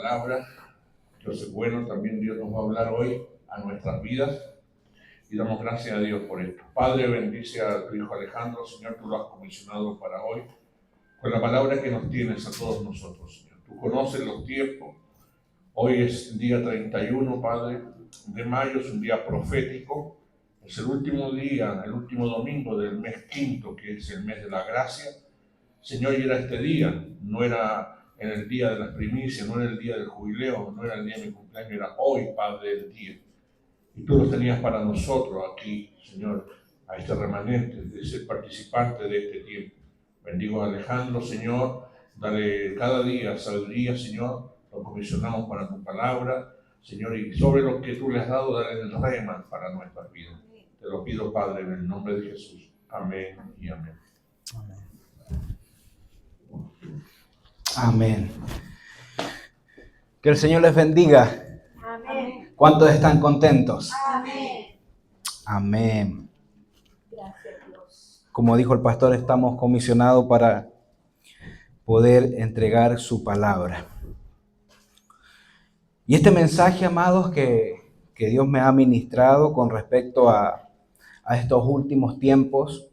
palabra. Dios es bueno, también Dios nos va a hablar hoy a nuestras vidas y damos gracias a Dios por esto. Padre, bendice a tu hijo Alejandro, Señor, tú lo has comisionado para hoy, con la palabra que nos tienes a todos nosotros, Señor. Tú conoces los tiempos. Hoy es el día 31, Padre, de mayo, es un día profético. Es el último día, el último domingo del mes quinto, que es el mes de la gracia. Señor, y era este día, no era en el día de las primicias, no era el día del jubileo, no era el día de mi cumpleaños, era hoy, Padre, el día. Y tú lo tenías para nosotros aquí, Señor, a este remanente, de ser participante de este tiempo. Bendigo a Alejandro, Señor, dale cada día sabiduría, Señor, lo comisionamos para tu palabra, Señor, y sobre lo que tú le has dado, dale el rema para nuestras vidas. Te lo pido, Padre, en el nombre de Jesús. Amén y amén. Amén. Amén. Que el Señor les bendiga. Amén. ¿Cuántos están contentos? Amén. Amén. Gracias, Dios. Como dijo el pastor, estamos comisionados para poder entregar su palabra. Y este mensaje, amados, que Dios me ha ministrado con respecto a estos últimos tiempos,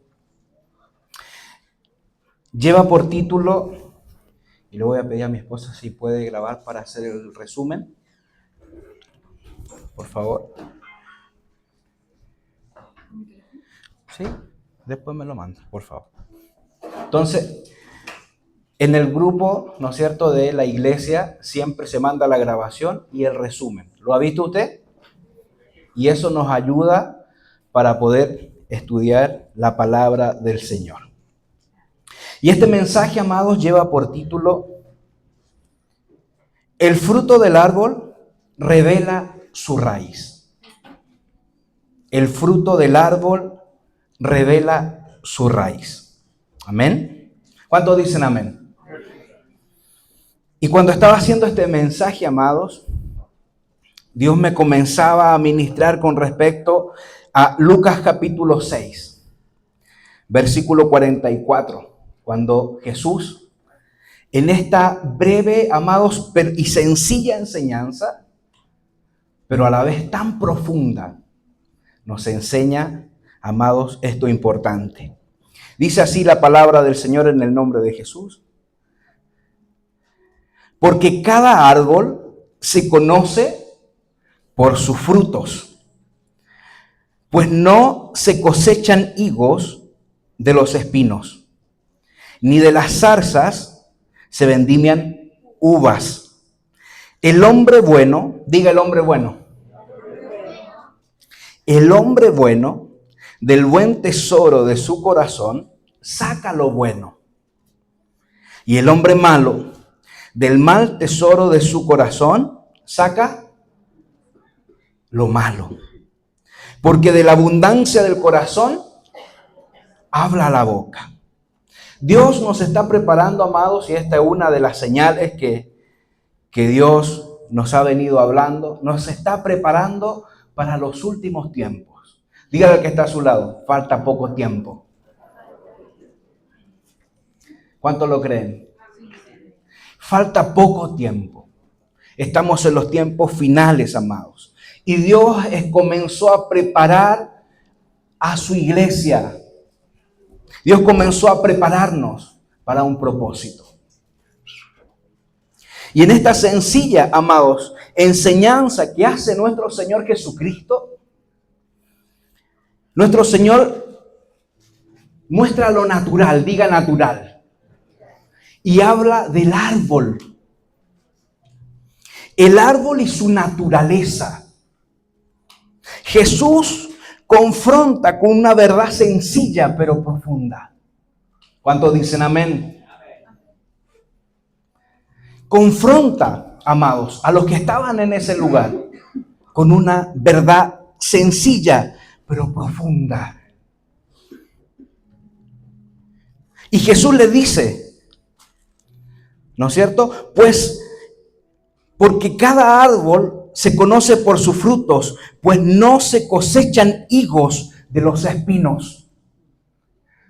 lleva por título, y le voy a pedir a mi esposa si puede grabar para hacer el resumen, por favor. Sí, después me lo manda, por favor. Entonces, en el grupo, ¿no es cierto?, de la iglesia, siempre se manda la grabación y el resumen. ¿Lo ha visto usted? Y eso nos ayuda para poder estudiar la palabra del Señor. Y este mensaje, amados, lleva por título: el fruto del árbol revela su raíz. El fruto del árbol revela su raíz. Amén. ¿Cuántos dicen amén? Y cuando estaba haciendo este mensaje, amados, Dios me comenzaba a ministrar con respecto a Lucas capítulo 6, versículo 44, cuando Jesús, en esta breve, amados, y sencilla enseñanza, pero a la vez tan profunda, nos enseña, amados, esto importante. Dice así la palabra del Señor en el nombre de Jesús: porque cada árbol se conoce por sus frutos, pues no se cosechan higos de los espinos, ni de las zarzas se vendimian uvas. El hombre bueno, diga el hombre bueno, el hombre bueno del buen tesoro de su corazón saca lo bueno, y el hombre malo del mal tesoro de su corazón saca lo malo. Porque de la abundancia del corazón habla la boca. Dios nos está preparando, amados, y esta es una de las señales que Dios nos ha venido hablando. Nos está preparando para los últimos tiempos. Dígale al que está a su lado: falta poco tiempo. ¿Cuántos lo creen? Falta poco tiempo. Estamos en los tiempos finales, amados. Y Dios comenzó a preparar a su iglesia. Dios comenzó a prepararnos para un propósito. Y en esta sencilla, amados, enseñanza que hace nuestro Señor Jesucristo, nuestro Señor muestra lo natural, diga natural. Y habla del árbol. El árbol y su naturaleza. Jesús confronta con una verdad sencilla pero profunda. ¿Cuántos dicen amén? Confronta, amados, a los que estaban en ese lugar con una verdad sencilla pero profunda. Y Jesús le dice, ¿no es cierto? Pues porque cada árbol se conoce por sus frutos, pues no se cosechan higos de los espinos.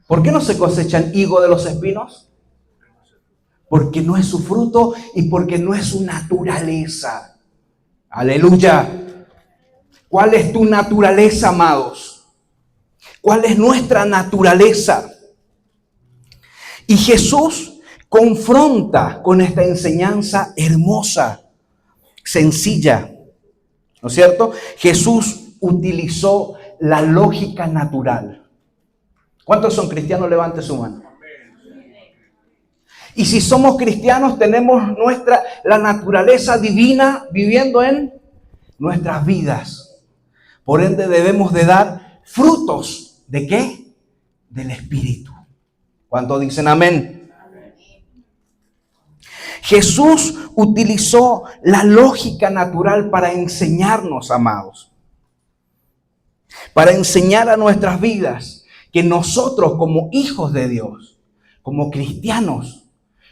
¿Por qué no se cosechan higos de los espinos? porque no es su fruto y porque no es su naturaleza. Aleluya. ¿Cuál es tu naturaleza, amados? ¿Cuál es nuestra naturaleza? Y Jesús confronta con esta enseñanza hermosa, sencilla, ¿no es cierto? Jesús utilizó la lógica natural. ¿Cuántos son cristianos? Levante su mano. Y si somos cristianos, tenemos la naturaleza divina viviendo en nuestras vidas. Por ende, debemos de dar frutos. ¿De qué? Del Espíritu. ¿Cuántos dicen amén? Jesús utilizó la lógica natural para enseñarnos, amados. Para enseñar a nuestras vidas que nosotros como hijos de Dios, como cristianos,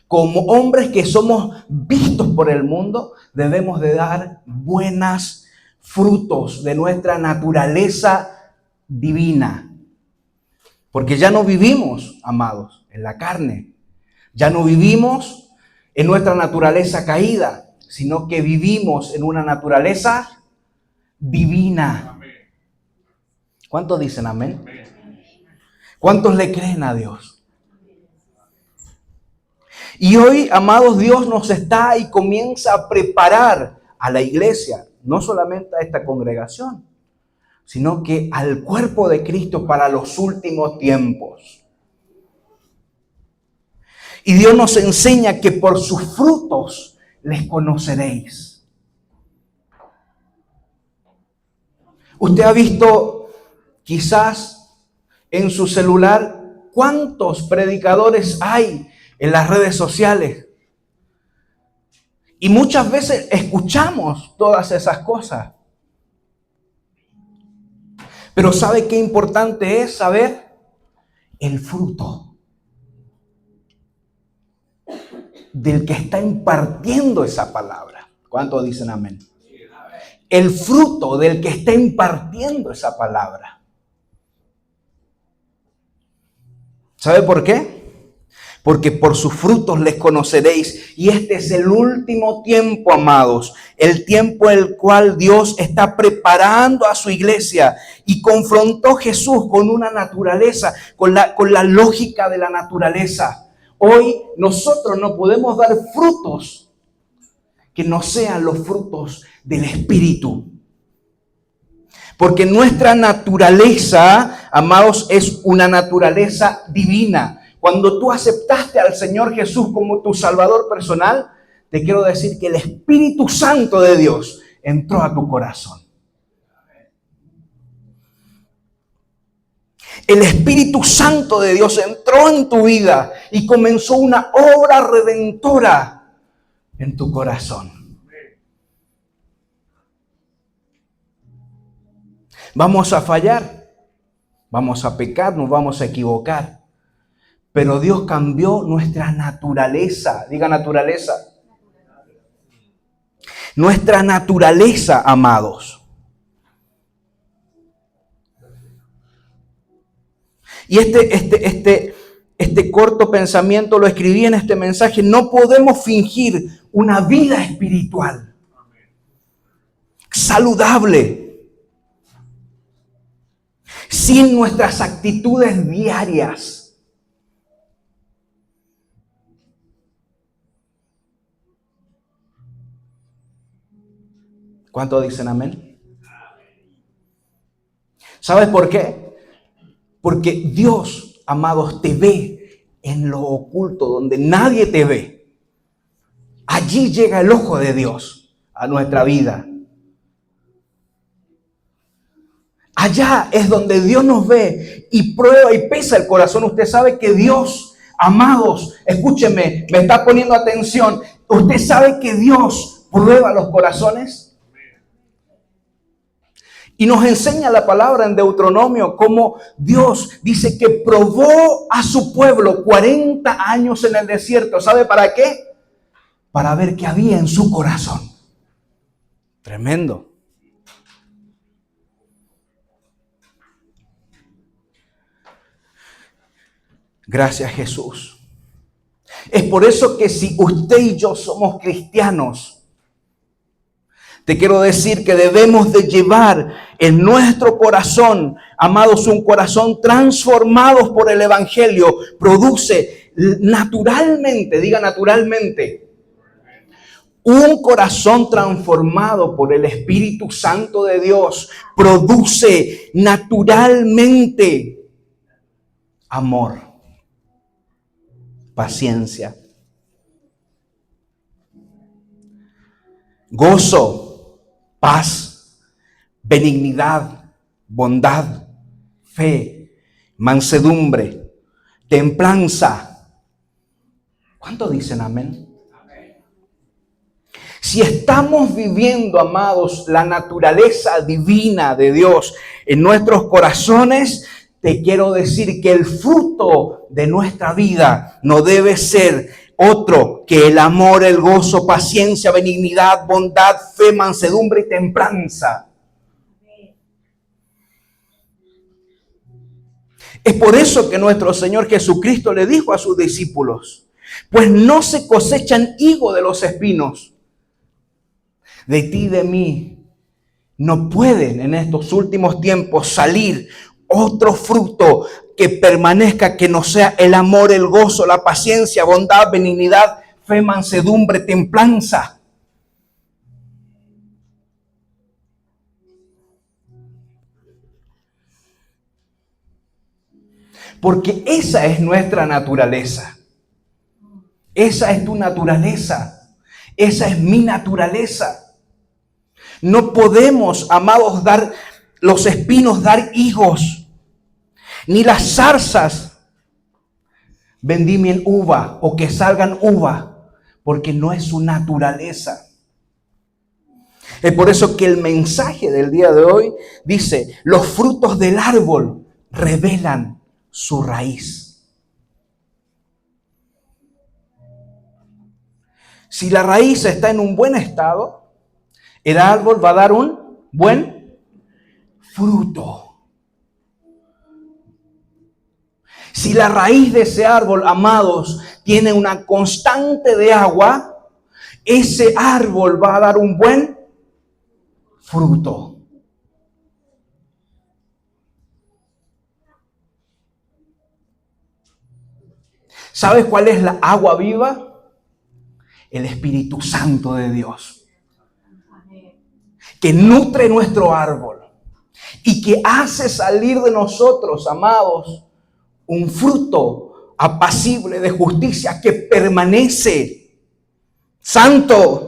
como hombres que somos vistos por el mundo, debemos de dar buenos frutos de nuestra naturaleza divina. Porque ya no vivimos, amados, en la carne. Ya no vivimos en nuestra naturaleza caída, sino que vivimos en una naturaleza divina. ¿Cuántos dicen amén? ¿Cuántos le creen a Dios? Y hoy, amados, Dios nos está y comienza a preparar a la iglesia, no solamente a esta congregación, sino que al cuerpo de Cristo para los últimos tiempos. Y Dios nos enseña que por sus frutos les conoceréis. Usted ha visto quizás en su celular cuántos predicadores hay en las redes sociales. Y muchas veces escuchamos todas esas cosas. Pero ¿sabe qué importante es saber? El fruto del que está impartiendo esa palabra. ¿Cuántos dicen amén? El fruto del que está impartiendo esa palabra. ¿Sabe por qué? Porque por sus frutos les conoceréis. Y este es el último tiempo, amados. El tiempo en el cual Dios está preparando a su iglesia. Y confrontó Jesús con una naturaleza, con la lógica de la naturaleza. Hoy nosotros no podemos dar frutos que no sean los frutos del Espíritu. Porque nuestra naturaleza, amados, es una naturaleza divina. Cuando tú aceptaste al Señor Jesús como tu Salvador personal, te quiero decir que el Espíritu Santo de Dios entró a tu corazón. El Espíritu Santo de Dios entró en tu vida y comenzó una obra redentora en tu corazón. Vamos a fallar, vamos a pecar, nos vamos a equivocar. Pero Dios cambió nuestra naturaleza. Diga naturaleza. Nuestra naturaleza, amados. Y este corto pensamiento lo escribí en este mensaje. No podemos fingir una vida espiritual saludable sin nuestras actitudes diarias. ¿Cuántos dicen amén? ¿Sabes por qué? Porque Dios, amados, te ve en lo oculto, donde nadie te ve. Allí llega el ojo de Dios a nuestra vida. Allá es donde Dios nos ve y prueba y pesa el corazón. Usted sabe que Dios, amados, escúcheme, me está poniendo atención. Usted sabe que Dios prueba los corazones. Y nos enseña la palabra en Deuteronomio cómo Dios dice que probó a su pueblo 40 años en el desierto. ¿Sabe para qué? Para ver qué había en su corazón. Tremendo. Gracias, Jesús. Es por eso que si usted y yo somos cristianos, te quiero decir que debemos de llevar en nuestro corazón, amados, un corazón transformado por el Evangelio. Produce naturalmente, diga naturalmente, un corazón transformado por el Espíritu Santo de Dios. Produce naturalmente amor, paciencia, gozo, paz, benignidad, bondad, fe, mansedumbre, templanza. ¿Cuánto dicen amén? Si estamos viviendo, amados, la naturaleza divina de Dios en nuestros corazones, te quiero decir que el fruto de nuestra vida no debe ser otro que el amor, el gozo, paciencia, benignidad, bondad, fe, mansedumbre y templanza. Es por eso que nuestro Señor Jesucristo le dijo a sus discípulos: pues no se cosechan higos de los espinos. De ti y de mí no pueden en estos últimos tiempos salir otro fruto que permanezca, que no sea el amor, el gozo, la paciencia, bondad, benignidad, fe, mansedumbre, templanza. Porque esa es nuestra naturaleza. Esa es tu naturaleza. Esa es mi naturaleza. No podemos, amados, dar los espinos, dar higos, ni las zarzas vendimien uva o que salgan uva, porque no es su naturaleza. Es por eso que el mensaje del día de hoy dice: los frutos del árbol revelan su raíz. Si la raíz está en un buen estado, el árbol va a dar un buen fruto. Si la raíz de ese árbol, amados, tiene una constante de agua, ese árbol va a dar un buen fruto. ¿Sabes cuál es la agua viva? El Espíritu Santo de Dios, que nutre nuestro árbol y que hace salir de nosotros, amados, un fruto apacible de justicia que permanece santo.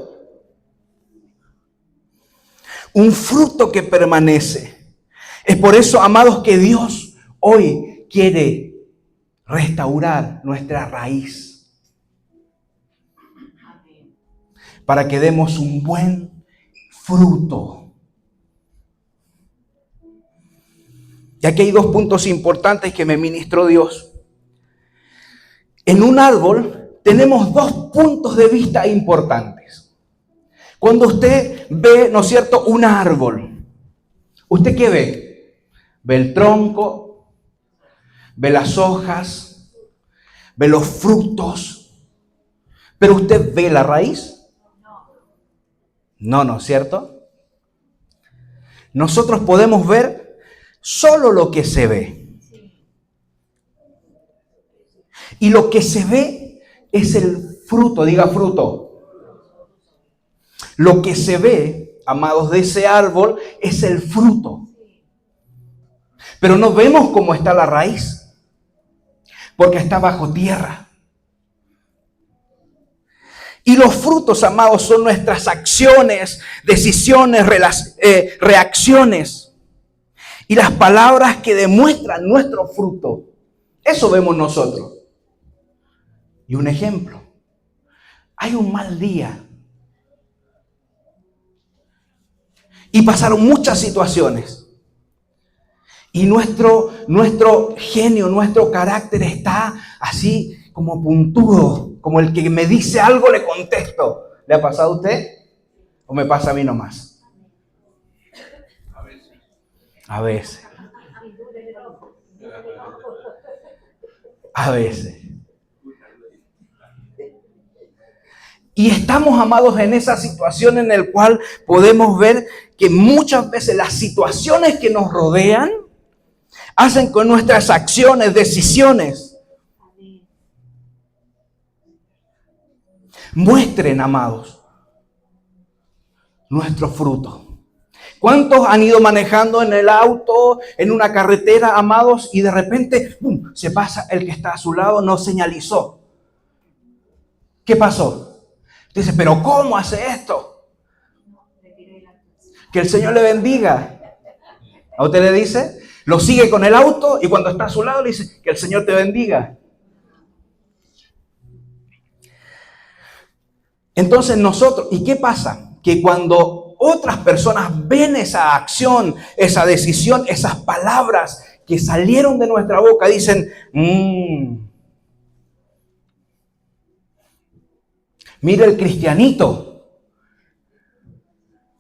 Un fruto que permanece. Es por eso, amados, que Dios hoy quiere restaurar nuestra raíz para que demos un buen fruto. Y aquí hay dos puntos importantes que me ministró Dios. En un árbol tenemos dos puntos de vista importantes. Cuando usted ve, ¿no es cierto?, un árbol, ¿usted qué ve? Ve el tronco, ve las hojas, ve los frutos, pero ¿usted ve la raíz? No, ¿no es cierto? Nosotros podemos ver solo lo que se ve. Y lo que se ve es el fruto, diga fruto. Lo que se ve, amados, de ese árbol es el fruto. Pero no vemos cómo está la raíz, porque está bajo tierra. Y los frutos, amados, son nuestras acciones, decisiones, reacciones. Y las palabras que demuestran nuestro fruto. Eso vemos nosotros. Y un ejemplo. Hay un mal día. Y pasaron muchas situaciones. Y nuestro genio, nuestro carácter está así como puntudo. Como el que me dice algo le contesto. ¿Le ha pasado a usted? ¿O me pasa a mí nomás? A veces. A veces. Y estamos, amados, en esa situación en la cual podemos ver que muchas veces las situaciones que nos rodean hacen con nuestras acciones, decisiones, muestren, amados, nuestro fruto. ¿Cuántos han ido manejando en el auto, en una carretera, amados, y de repente ¡pum!, se pasa el que está a su lado, no señalizó? ¿Qué pasó? Dice, pero ¿cómo hace esto? Que el Señor le bendiga. A usted le dice, lo sigue con el auto y cuando está a su lado le dice, que el Señor te bendiga. Entonces nosotros, ¿y qué pasa? Que cuando otras personas ven esa acción, esa decisión, esas palabras que salieron de nuestra boca, dicen, mira el cristianito.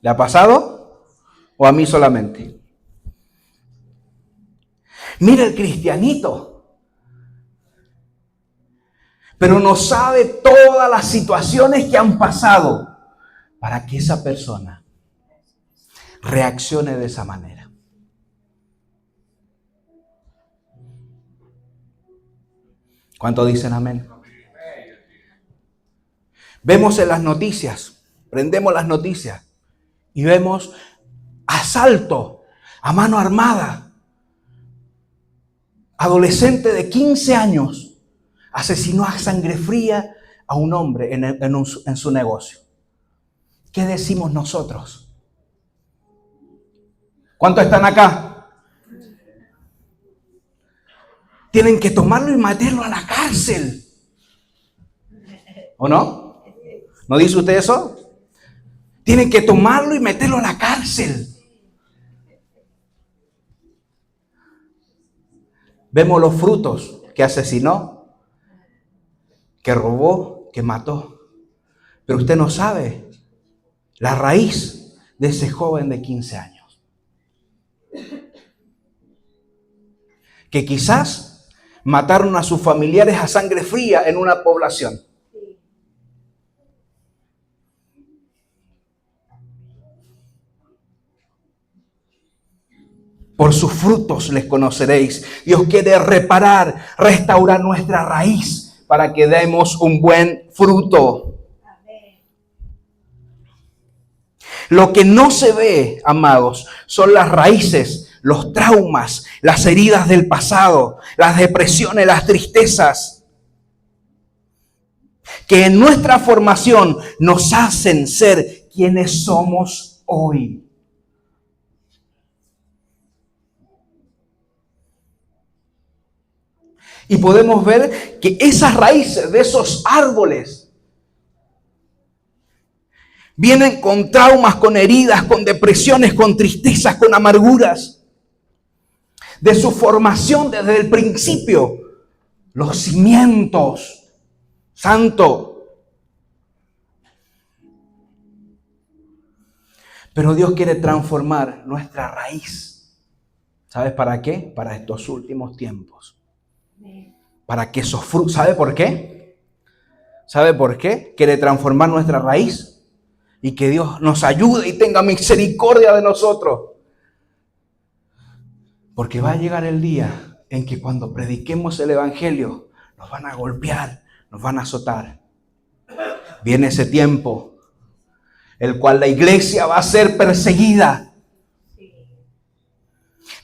¿Le ha pasado? ¿O a mí solamente? Mira el cristianito. Pero no sabe todas las situaciones que han pasado para que esa persona reaccione de esa manera. ¿Cuántos dicen amén? Vemos en las noticias, prendemos las noticias y vemos asalto a mano armada. Adolescente de 15 años asesinó a sangre fría a un hombre en su negocio. ¿Qué decimos nosotros? ¿Cuántos están acá? Tienen que tomarlo y meterlo a la cárcel. ¿O no? ¿No dice usted eso? Tienen que tomarlo y meterlo a la cárcel. Vemos los frutos: que asesinó, que robó, que mató. Pero usted no sabe la raíz de ese joven de 15 años. Que quizás mataron a sus familiares a sangre fría en una población. Por sus frutos les conoceréis. Dios quiere reparar, restaurar nuestra raíz para que demos un buen fruto. Lo que no se ve, amados, son las raíces, los traumas, las heridas del pasado, las depresiones, las tristezas, que en nuestra formación nos hacen ser quienes somos hoy. Y podemos ver que esas raíces de esos árboles vienen con traumas, con heridas, con depresiones, con tristezas, con amarguras. De su formación desde el principio, los cimientos, santo. Pero Dios quiere transformar nuestra raíz. ¿Sabes para qué? Para estos últimos tiempos. Para que esos frutos, ¿sabe por qué? ¿Sabe por qué? Quiere transformar nuestra raíz y que Dios nos ayude y tenga misericordia de nosotros. Porque va a llegar el día en que cuando prediquemos el evangelio nos van a golpear, nos van a azotar. Viene ese tiempo el cual la iglesia va a ser perseguida.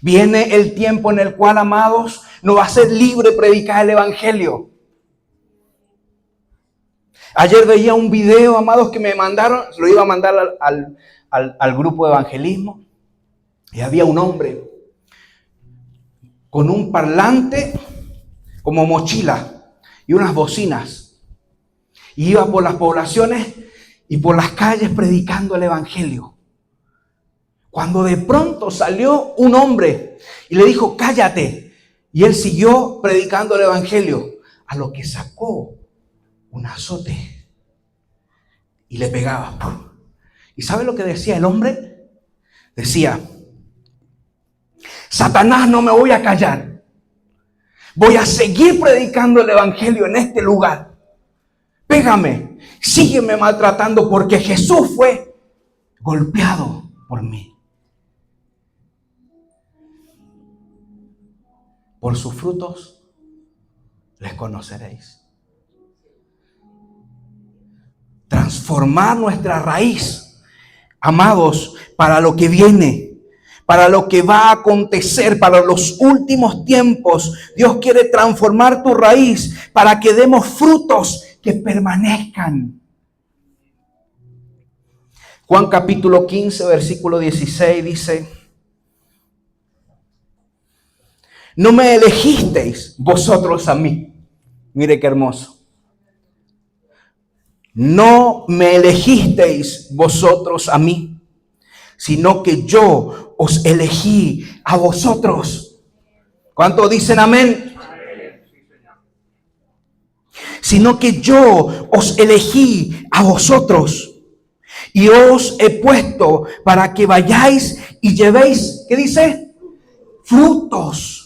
Viene el tiempo en el cual, amados, no va a ser libre predicar el evangelio. Ayer veía un video, amados, que me mandaron, lo iba a mandar al grupo de evangelismo, y había un hombre con un parlante como mochila y unas bocinas, y iba por las poblaciones y por las calles predicando el evangelio. Cuando de pronto salió un hombre y le dijo, cállate, y él siguió predicando el evangelio, a lo que sacó un azote y le pegaba. ¿Y sabe lo que decía el hombre? Decía, Satanás, no me voy a callar. Voy a seguir predicando el evangelio en este lugar. Pégame. sígueme maltratando porque Jesús fue golpeado por mí. Por sus frutos les conoceréis. Transformar nuestra raíz, amados, para lo que viene, para lo que va a acontecer, para los últimos tiempos. Dios quiere transformar tu raíz para que demos frutos que permanezcan. Juan capítulo 15, versículo 16 dice: no me elegisteis vosotros a mí. Mire qué hermoso. No me elegisteis vosotros a mí, sino que yo os elegí a vosotros. ¿Cuántos dicen amén? Sino que yo os elegí a vosotros y os he puesto para que vayáis y llevéis, ¿qué dice? Frutos.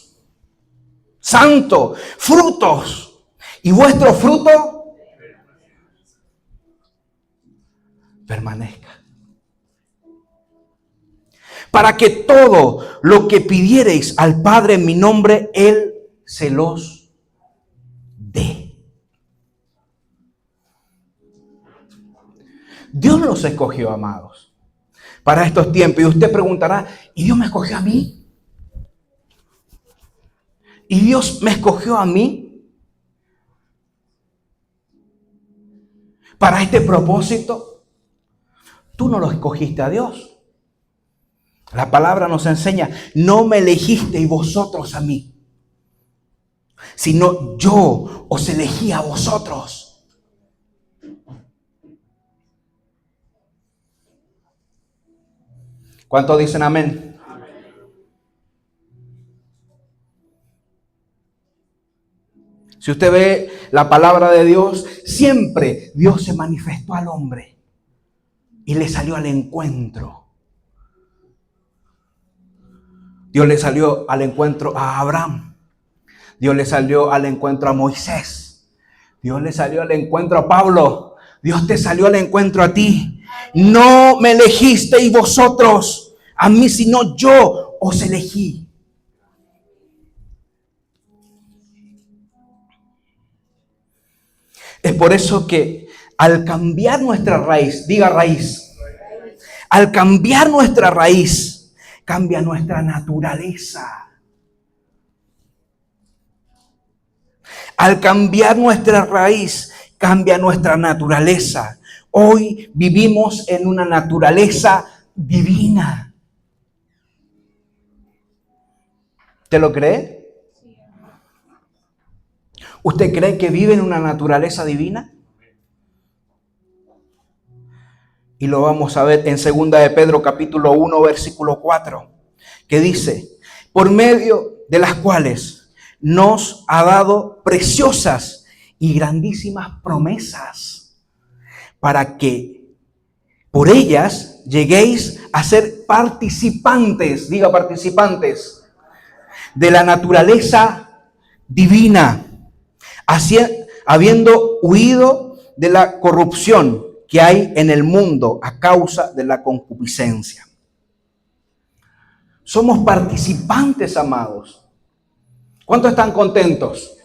Santo, frutos. Y vuestro fruto permanezca. Para que todo lo que pidiereis al Padre en mi nombre, Él se los dé. Dios los escogió, amados, para estos tiempos. Y usted preguntará, ¿y Dios me escogió a mí? ¿Y Dios me escogió a mí para este propósito? Tú no lo escogiste a Dios. La palabra nos enseña, no me elegisteis vosotros a mí, sino yo os elegí a vosotros. ¿Cuántos dicen amén? Si usted ve la palabra de Dios, siempre Dios se manifestó al hombre y le salió al encuentro. Dios le salió al encuentro a Abraham. Dios le salió al encuentro a Moisés. Dios le salió al encuentro a Pablo. Dios te salió al encuentro a ti. No me elegisteis vosotros a mí, sino yo os elegí. Es por eso que al cambiar nuestra raíz, diga raíz, al cambiar nuestra raíz, cambia nuestra naturaleza. Al cambiar nuestra raíz, cambia nuestra naturaleza. Hoy vivimos en una naturaleza divina. ¿Te lo cree? ¿Usted cree que vive en una naturaleza divina? Y lo vamos a ver en 2 de Pedro capítulo 1 versículo 4, que dice, por medio de las cuales nos ha dado preciosas y grandísimas promesas, para que por ellas lleguéis a ser participantes, diga participantes, de la naturaleza divina, así, habiendo huido de la corrupción que hay en el mundo a causa de la concupiscencia. Somos participantes, amados. ¿Cuántos están contentos?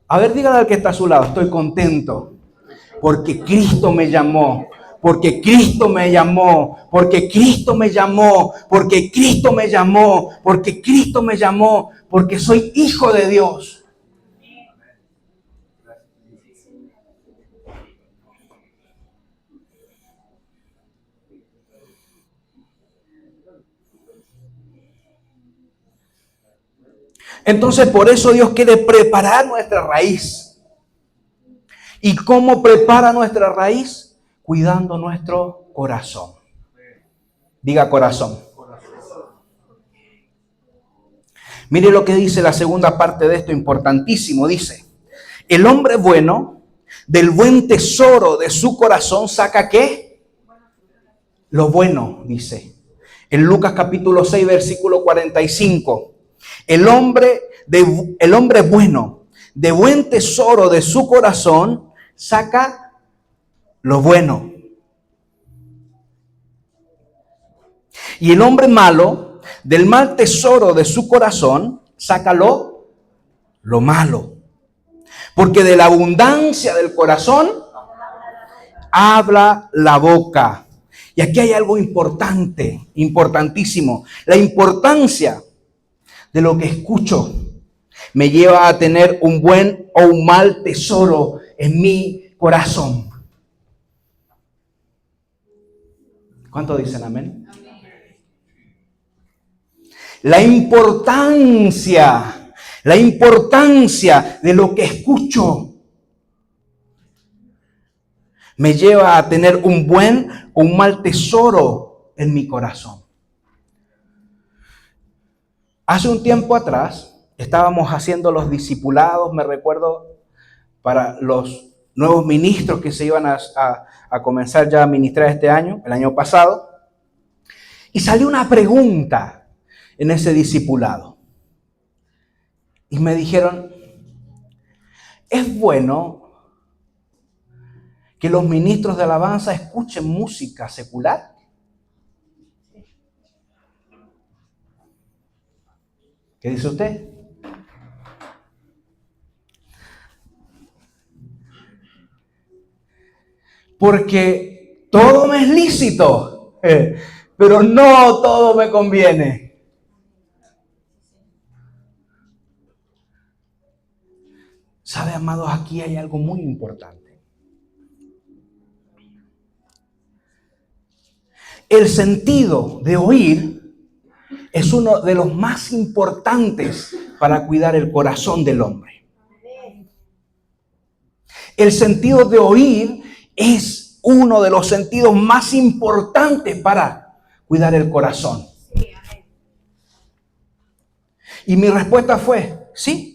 A ver, dígale al que está a su lado, estoy contento porque Cristo me llamó. Porque Cristo me llamó, porque Cristo me llamó, porque Cristo me llamó, porque Cristo me llamó, porque soy hijo de Dios. Entonces, por eso Dios quiere preparar nuestra raíz. ¿Y cómo prepara nuestra raíz? Cuidando nuestro corazón. Diga corazón. Mire lo que dice la segunda parte de esto, importantísimo. Dice, el hombre bueno, del buen tesoro de su corazón saca ¿qué? Lo bueno, dice. En Lucas capítulo 6, versículo 45. El hombre bueno, de buen tesoro de su corazón, saca lo bueno. Y el hombre malo, del mal tesoro de su corazón, saca lo malo. Porque de la abundancia del corazón habla la boca. Y aquí hay algo importante, importantísimo. La importancia de lo que escucho me lleva a tener un buen o un mal tesoro en mi corazón. ¿Cuánto dicen amén? La importancia de lo que escucho me lleva a tener un buen o un mal tesoro en mi corazón. Hace un tiempo atrás estábamos haciendo los discipulados, me recuerdo, para los nuevos ministros que se iban a comenzar ya a ministrar este año, el año pasado, y salió una pregunta en ese discipulado. Y me dijeron, ¿es bueno que los ministros de alabanza escuchen música secular? ¿Qué dice usted? Porque todo me es lícito, pero no todo me conviene. ¿Sabe, amados? Aquí hay algo muy importante. El sentido de oír es uno de los más importantes para cuidar el corazón del hombre. El sentido de oír es uno de los sentidos más importantes para cuidar el corazón. Y mi respuesta fue, sí.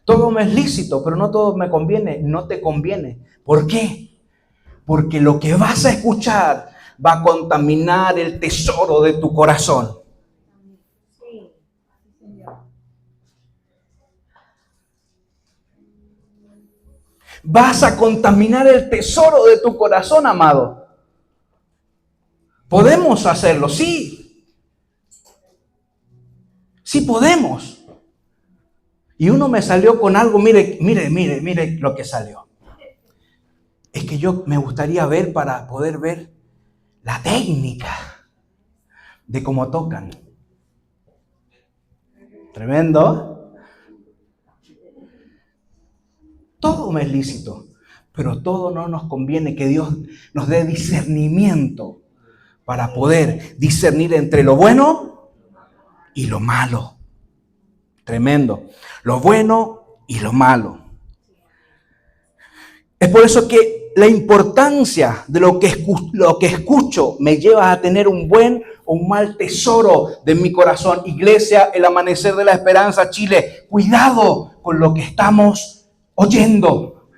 Todo me es lícito, pero no todo me conviene. No te conviene. ¿Por qué? Porque lo que vas a escuchar va a contaminar el tesoro de tu corazón. Vas a contaminar el tesoro de tu corazón, amado. ¿Podemos hacerlo? Sí. Sí podemos. Y uno me salió con algo, mire lo que salió. Es que yo me gustaría ver para poder ver la técnica de cómo tocan. Tremendo. Todo me es lícito, pero todo no nos conviene. Que Dios nos dé discernimiento para poder discernir entre lo bueno y lo malo. Tremendo. Lo bueno y lo malo. Es por eso que la importancia de lo que escucho me lleva a tener un buen o un mal tesoro de mi corazón. Iglesia, el Amanecer de la Esperanza, Chile, cuidado con lo que estamos oyendo.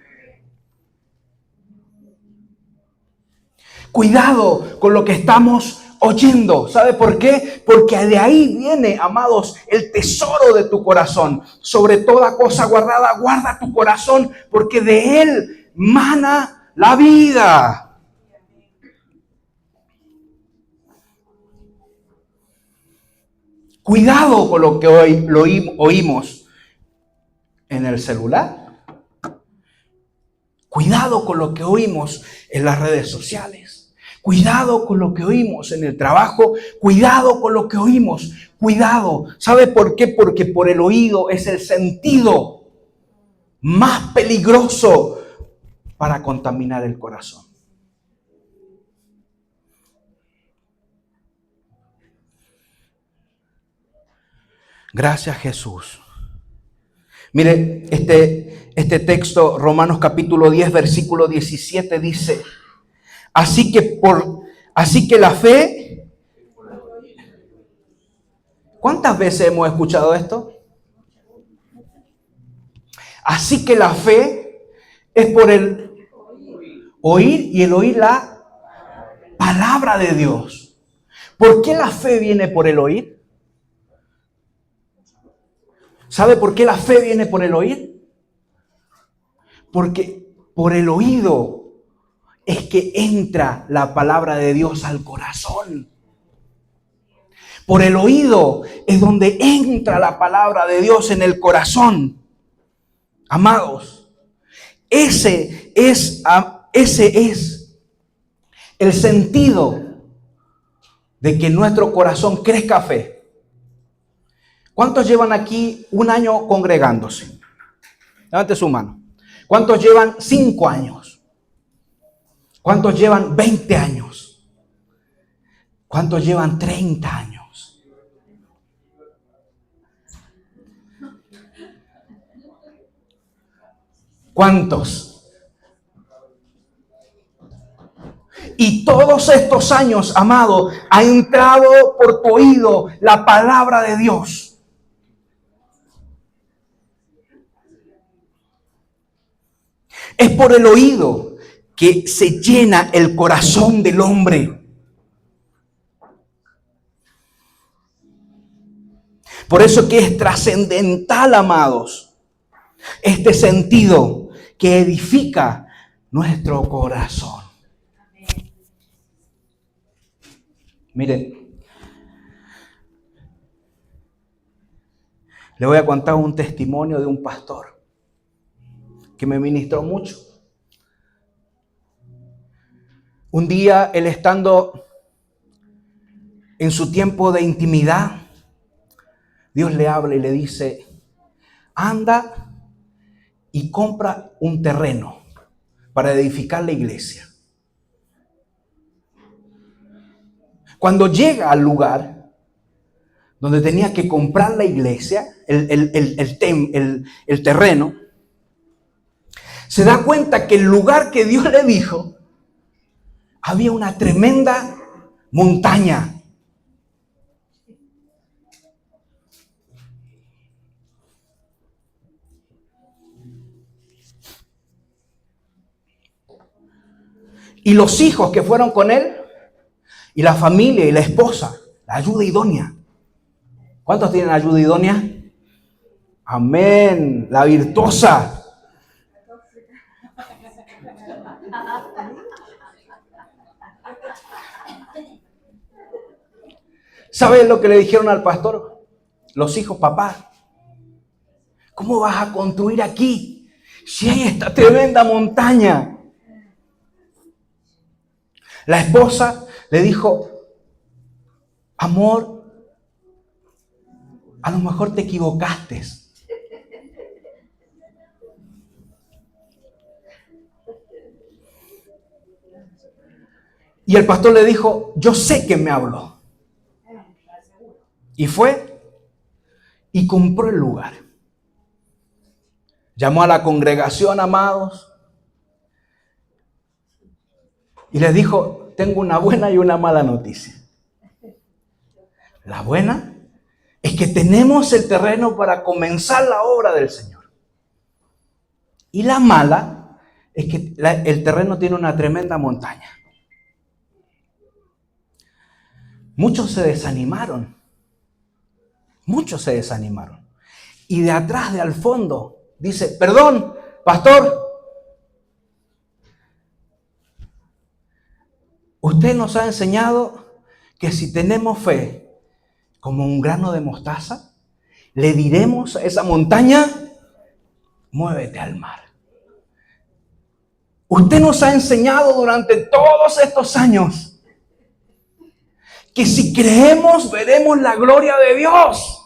Cuidado con lo que estamos oyendo. ¿Sabe por qué? Porque de ahí viene, amados, el tesoro de tu corazón. Sobre toda cosa guardada, guarda tu corazón, porque de él mana la vida. Cuidado con lo que hoy oímos en el celular. Cuidado con lo que oímos en las redes sociales. Cuidado con lo que oímos en el trabajo. Cuidado con lo que oímos. Cuidado. ¿Sabe por qué? Porque por el oído es el sentido más peligroso para contaminar el corazón. Gracias, Jesús. Mire, este texto, Romanos capítulo 10, versículo 17, dice: Así que la fe. ¿Cuántas veces hemos escuchado esto? Así que la fe es por el oír, y el oír la palabra de Dios. ¿Por qué la fe viene por el oír? ¿Sabe por qué la fe viene por el oír? Porque por el oído es que entra la palabra de Dios al corazón. Por el oído es donde entra la palabra de Dios en el corazón. Amados, ese es el sentido de que nuestro corazón crezca fe. ¿Cuántos llevan aquí un año congregándose? Levante su mano. ¿Cuántos llevan 5 años? ¿Cuántos llevan 20 años? ¿Cuántos llevan 30 años? ¿Cuántos? Y todos estos años, amado, ha entrado por tu oído la palabra de Dios. Es por el oído que se llena el corazón del hombre. Por eso que es trascendental, amados, este sentido que edifica nuestro corazón. Miren, le voy a contar un testimonio de un pastor que me ministró mucho. Un día, él estando en su tiempo de intimidad, Dios le habla y le dice: anda y compra un terreno para edificar la iglesia. Cuando llega al lugar donde tenía que comprar la iglesia, el terreno, se da cuenta que el lugar que Dios le dijo, había una tremenda montaña. Y los hijos que fueron con él, y la familia y la esposa, la ayuda idónea. ¿Cuántos tienen ayuda idónea? Amén, la virtuosa. ¿Saben lo que le dijeron al pastor? Los hijos: papá, ¿cómo vas a construir aquí si hay esta tremenda montaña? La esposa le dijo: amor, a lo mejor te equivocaste. Y el pastor le dijo: yo sé que me habló. Y fue y compró el lugar. Llamó a la congregación, amados, y les dijo: tengo una buena y una mala noticia. La buena es que tenemos el terreno para comenzar la obra del Señor. Y la mala es que el terreno tiene una tremenda montaña. Muchos se desanimaron. Muchos se desanimaron. Y de atrás, al fondo, dice: perdón, pastor, usted nos ha enseñado que si tenemos fe como un grano de mostaza, le diremos a esa montaña: muévete al mar. Usted nos ha enseñado durante todos estos años que si creemos veremos la gloria de Dios.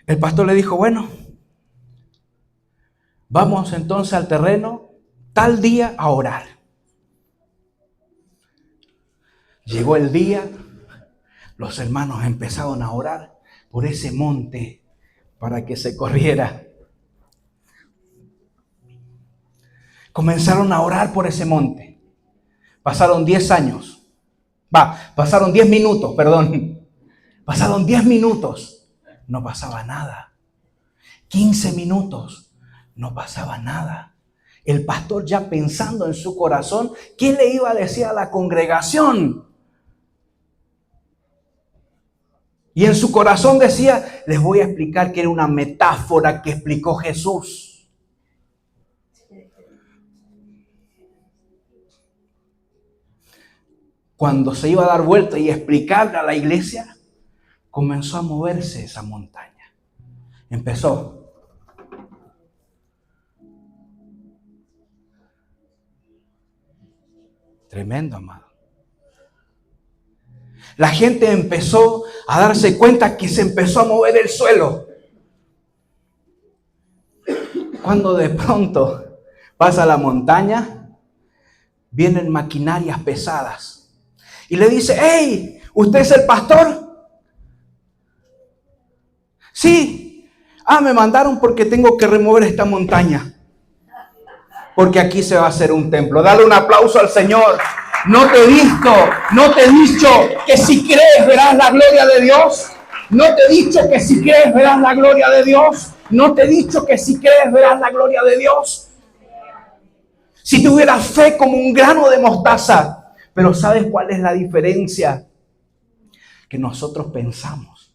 El pastor le dijo: bueno, vamos entonces al terreno tal día a orar. Llegó el día, los hermanos empezaron a orar por ese monte para que se corriera. Comenzaron a orar por ese monte. Pasaron 10 años. Pasaron 10 minutos, perdón. Pasaron 10 minutos. No pasaba nada. 15 minutos. No pasaba nada. El pastor ya pensando en su corazón, ¿qué le iba a decir a la congregación? Y en su corazón decía, les voy a explicar que era una metáfora que explicó Jesús. Cuando se iba a dar vuelta y explicarle a la iglesia, comenzó a moverse esa montaña. Empezó. Tremendo, amado. La gente empezó a darse cuenta que se empezó a mover el suelo. Cuando de pronto pasa la montaña, vienen maquinarias pesadas. Y le dice, hey, ¿usted es el pastor? Sí. Me mandaron porque tengo que remover esta montaña. Porque aquí se va a hacer un templo. Dale un aplauso al Señor. No te he dicho que si crees verás la gloria de Dios. No te he dicho que si crees verás la gloria de Dios. No te he dicho que si crees verás la gloria de Dios. Si tuvieras fe como un grano de mostaza. Pero ¿sabes cuál es la diferencia? Que nosotros pensamos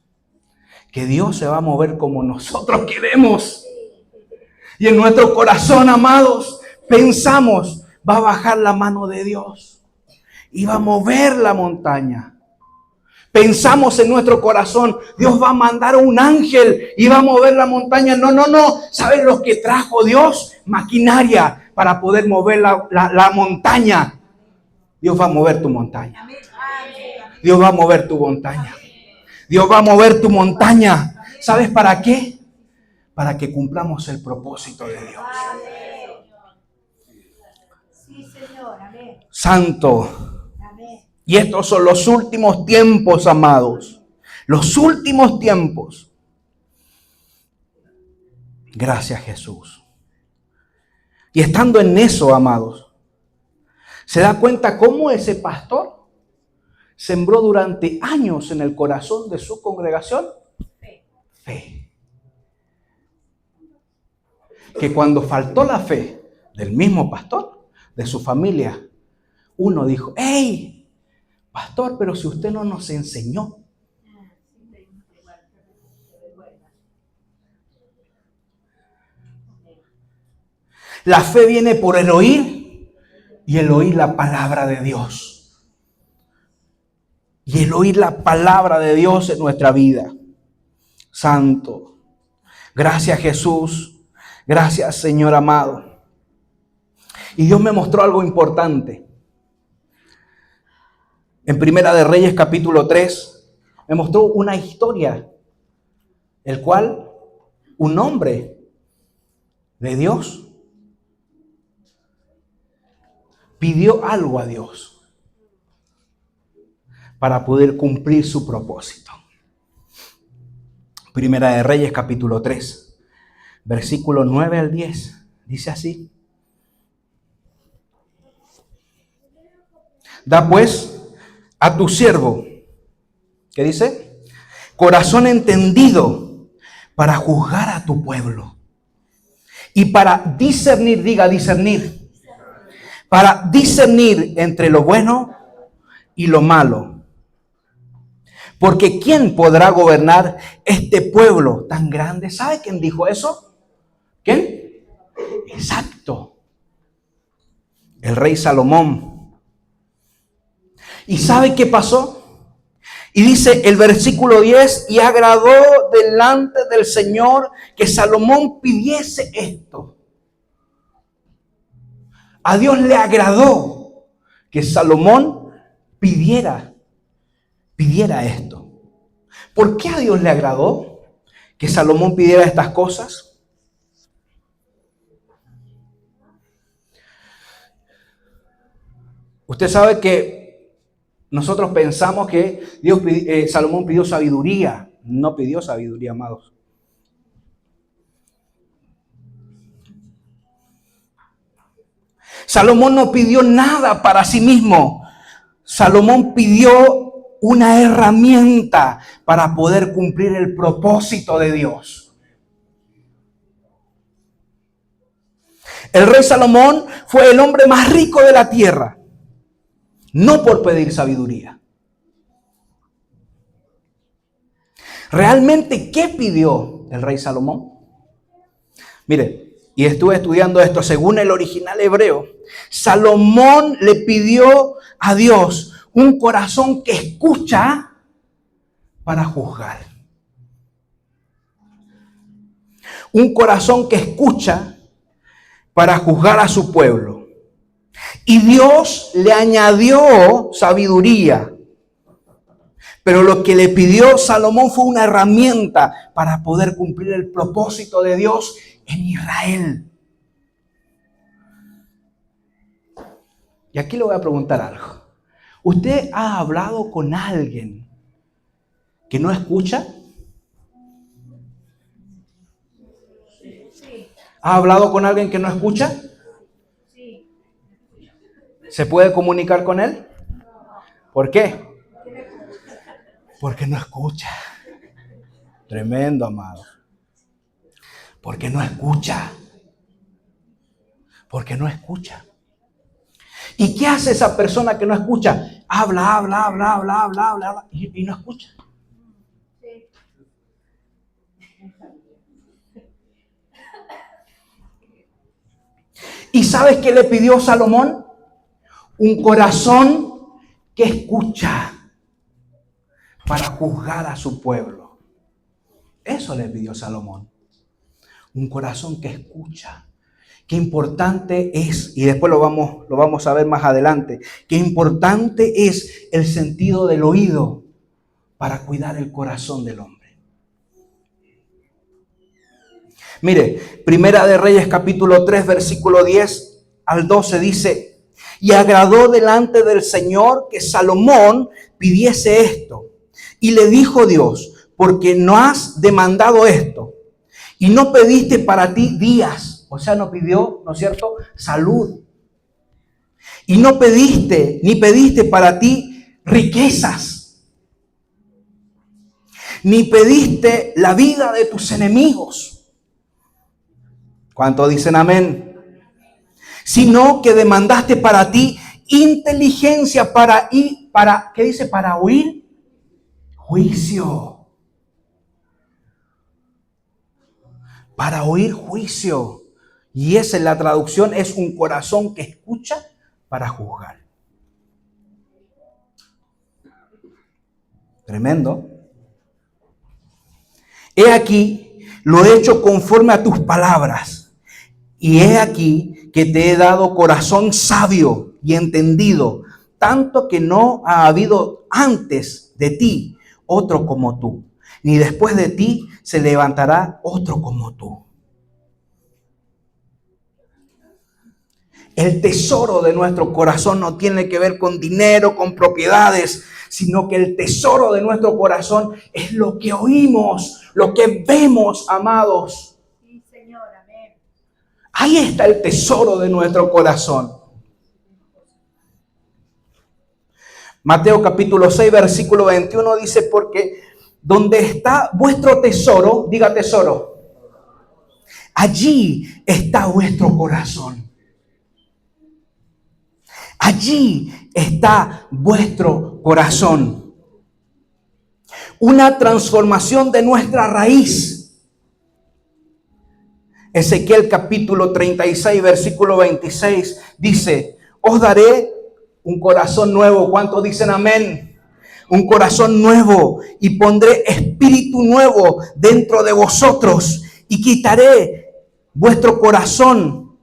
que Dios se va a mover como nosotros queremos. Y en nuestro corazón, amados, pensamos, va a bajar la mano de Dios y va a mover la montaña. Pensamos en nuestro corazón, Dios va a mandar un ángel y va a mover la montaña. No. ¿Saben lo que trajo Dios? Maquinaria para poder mover la montaña. Dios va a mover tu montaña. Dios va a mover tu montaña. Dios va a mover tu montaña. ¿Sabes para qué? Para que cumplamos el propósito de Dios. Sí, Señor. Amén. Santo. Amén. Y estos son los últimos tiempos, amados. Los últimos tiempos. Gracias, Jesús. Y estando en eso, amados, se da cuenta cómo ese pastor sembró durante años en el corazón de su congregación fe. Que cuando faltó la fe del mismo pastor, de su familia, uno dijo, hey, pastor, pero si usted no nos enseñó. La fe viene por el oír y el oír la palabra de Dios. Y el oír la palabra de Dios en nuestra vida. Santo. Gracias, Jesús. Gracias, Señor amado. Y Dios me mostró algo importante. En Primera de Reyes capítulo 3 me mostró una historia, el cual un hombre de Dios pidió algo a Dios para poder cumplir su propósito. Primera de Reyes capítulo 3, versículo 9 al 10, dice así. Da pues a tu siervo, ¿qué dice? Corazón entendido para juzgar a tu pueblo y para discernir, diga discernir, para discernir entre lo bueno y lo malo. Porque ¿quién podrá gobernar este pueblo tan grande? ¿Sabe quién dijo eso? ¿Quién? Exacto. El rey Salomón. ¿Y sabe qué pasó? Y dice el versículo 10, y agradó delante del Señor que Salomón pidiese esto. A Dios le agradó que Salomón pidiera esto. ¿Por qué a Dios le agradó que Salomón pidiera estas cosas? Usted sabe que nosotros pensamos que Salomón pidió sabiduría. No pidió sabiduría, amados. Salomón no pidió nada para sí mismo. Salomón pidió una herramienta para poder cumplir el propósito de Dios. El rey Salomón fue el hombre más rico de la tierra, no por pedir sabiduría. ¿Realmente qué pidió el rey Salomón? Mire, y estuve estudiando esto, según el original hebreo, Salomón le pidió a Dios un corazón que escucha para juzgar. Un corazón que escucha para juzgar a su pueblo. Y Dios le añadió sabiduría. Pero lo que le pidió Salomón fue una herramienta para poder cumplir el propósito de Dios en Israel. Y aquí le voy a preguntar algo. ¿Usted ha hablado con alguien que no escucha? Sí. ¿Ha hablado con alguien que no escucha? Sí. ¿Se puede comunicar con él? ¿Por qué? Porque no escucha. Tremendo, amado. Porque no escucha. Porque no escucha. ¿Y qué hace esa persona que no escucha? Habla y no escucha. Sí. ¿Y sabes qué le pidió Salomón? Un corazón que escucha para juzgar a su pueblo. Eso le pidió Salomón. Un corazón que escucha. Qué importante es, y después lo vamos a ver más adelante, qué importante es el sentido del oído para cuidar el corazón del hombre. Mire, Primera de Reyes capítulo 3, versículo 10 al 12 dice: y agradó delante del Señor que Salomón pidiese esto. Y le dijo Dios: porque no has demandado esto, y no pediste para ti días. O sea, no pidió, ¿no es cierto?, salud. Y no pediste, ni pediste para ti riquezas. Ni pediste la vida de tus enemigos. ¿Cuántos dicen amén? Sino que demandaste para ti inteligencia ¿qué dice? Para oír juicio. Para oír juicio. Y esa es la traducción, es un corazón que escucha para juzgar. Tremendo. He aquí, lo he hecho conforme a tus palabras. Y he aquí que te he dado corazón sabio y entendido, tanto que no ha habido antes de ti otro como tú, ni después de ti se levantará otro como tú. El tesoro de nuestro corazón no tiene que ver con dinero, con propiedades, sino que el tesoro de nuestro corazón es lo que oímos, lo que vemos, amados. Sí, Señor, amén. Ahí está el tesoro de nuestro corazón. Mateo capítulo 6, versículo 21 dice: porque donde está vuestro tesoro, diga tesoro, allí está vuestro corazón. Allí está vuestro corazón. Una transformación de nuestra raíz. Ezequiel capítulo 36, versículo 26 dice: os daré un corazón nuevo. ¿Cuántos dicen amén? Un corazón nuevo, y pondré espíritu nuevo dentro de vosotros, y quitaré vuestro corazón,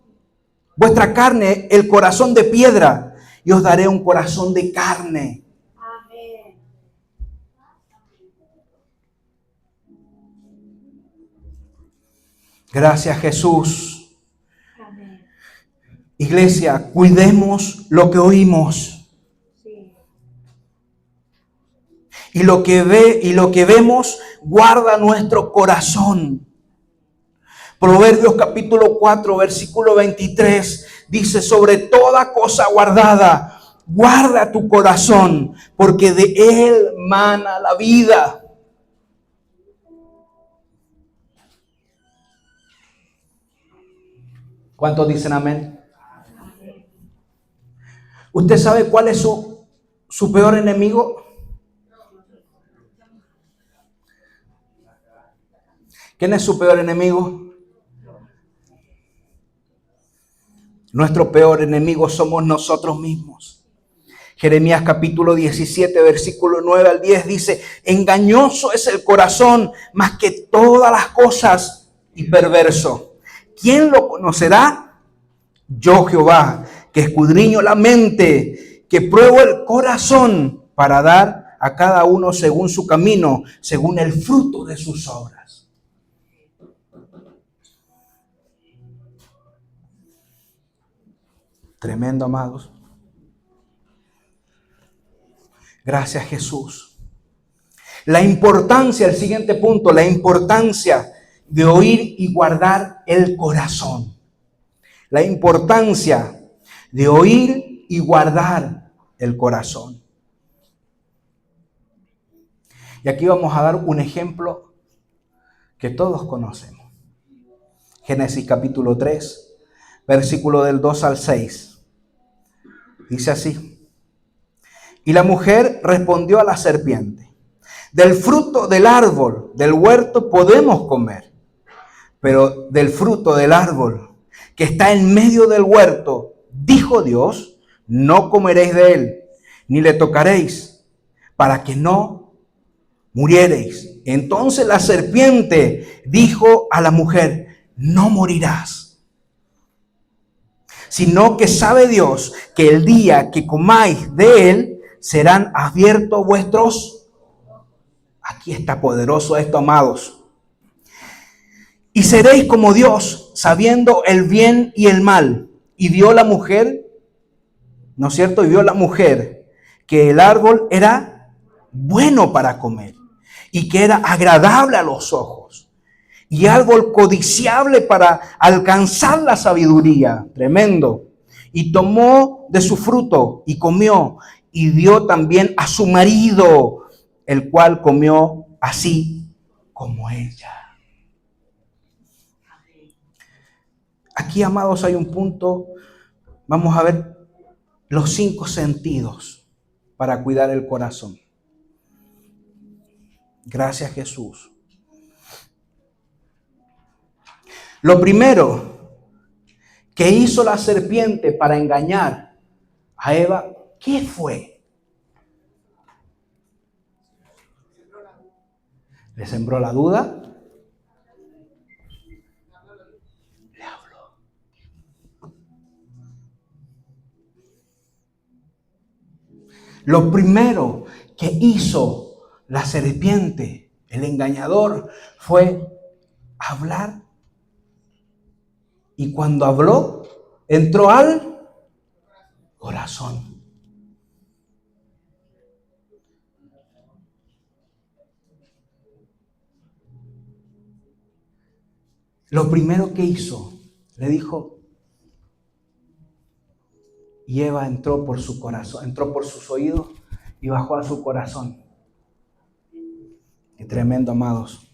vuestra carne, el corazón de piedra, y os daré un corazón de carne. Amén. Gracias, Jesús. Amén. Iglesia, cuidemos lo que oímos. Sí. Y lo que vemos guarda nuestro corazón. Proverbios capítulo 4, versículo 23 dice: sobre toda cosa guardada, guarda tu corazón, porque de él mana la vida. ¿Cuántos dicen amén? ¿Usted sabe cuál es su peor enemigo? ¿Quién es su peor enemigo? Nuestro peor enemigo somos nosotros mismos. Jeremías capítulo 17, versículo 9 al 10 dice: engañoso es el corazón más que todas las cosas y perverso. ¿Quién lo conocerá? Yo, Jehová, que escudriño la mente, que pruebo el corazón para dar a cada uno según su camino, según el fruto de sus obras. Tremendo, amados. Gracias, Jesús. La importancia, el siguiente punto, la importancia de oír y guardar el corazón. La importancia de oír y guardar el corazón. Y aquí vamos a dar un ejemplo que todos conocemos. Génesis capítulo 3, versículo del 2 al 6. Dice así: y la mujer respondió a la serpiente: del fruto del árbol del huerto podemos comer, pero del fruto del árbol que está en medio del huerto, dijo Dios, no comeréis de él, ni le tocaréis, para que no muriereis. Entonces la serpiente dijo a la mujer: no morirás, sino que sabe Dios que el día que comáis de él, serán abiertos vuestros... Aquí está poderoso esto, amados. Y seréis como Dios, sabiendo el bien y el mal. Y vio la mujer, ¿no es cierto? Y vio la mujer que el árbol era bueno para comer y que era agradable a los ojos y árbol codiciable para alcanzar la sabiduría. Tremendo. Y tomó de su fruto y comió, y dio también a su marido, el cual comió así como ella. Aquí, amados, hay un punto. Vamos a ver los 5 sentidos para cuidar el corazón. Gracias, Jesús. Lo primero que hizo la serpiente para engañar a Eva, ¿qué fue? Le sembró la duda. Le habló. Lo primero que hizo la serpiente, el engañador, fue hablar. Y cuando habló, entró al corazón. Lo primero que hizo, le dijo, y Eva entró por su corazón, entró por sus oídos y bajó a su corazón. Qué tremendo, amados.